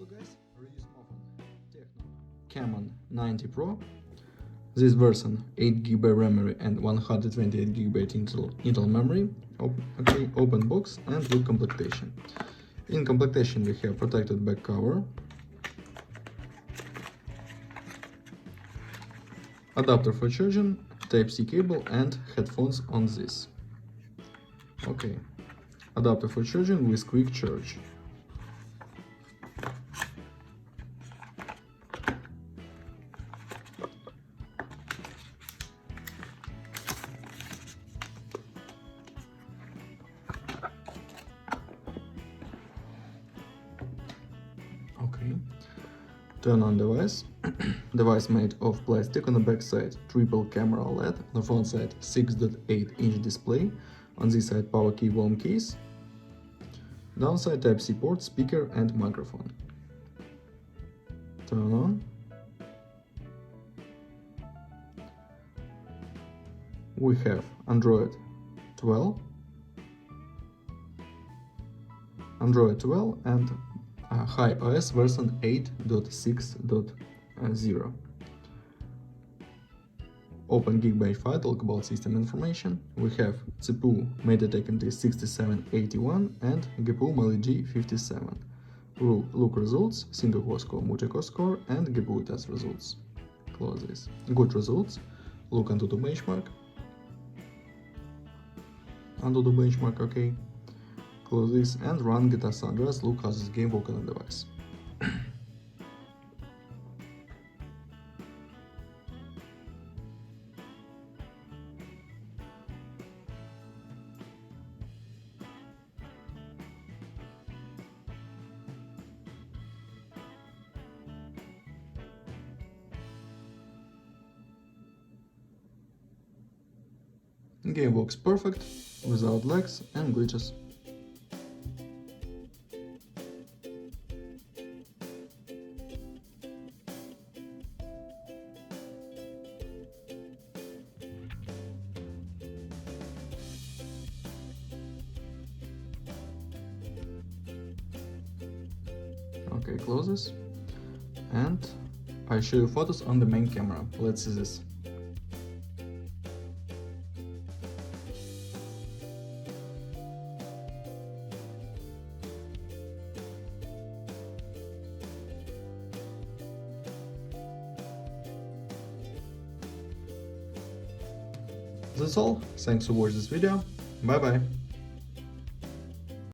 Hello guys, review smartphone Tecno Camon 90 Pro. This version 8GB RAM memory and 128GB Intel memory. Okay, open box and look complementation. In complementation we have protected back cover, adapter for charging, Type-C cable and headphones on this. Okay, adapter for charging with quick charge. Okay, turn on device. Device made of plastic. On the back side triple camera LED, on the front side 6.8-inch display, on this side power key warm case, downside Type-C port, speaker and microphone. Turn on. We have Android 12 and High OS version 8.6.0. Open Geekbench file, talk about system information. We have CPU MediaTek NT 6781 and GPU Mali G57. Look results, single core score, multi-core score and GPU test results. Close this. Good results. Look onto the benchmark. Under the benchmark, okay. Close this and run GTA San Andreas. Look how this game works on the device. Game works perfect, without lags and glitches. Okay, close this. And I show you photos on the main camera. Let's see this. That's all. Thanks for watching this video. Bye bye.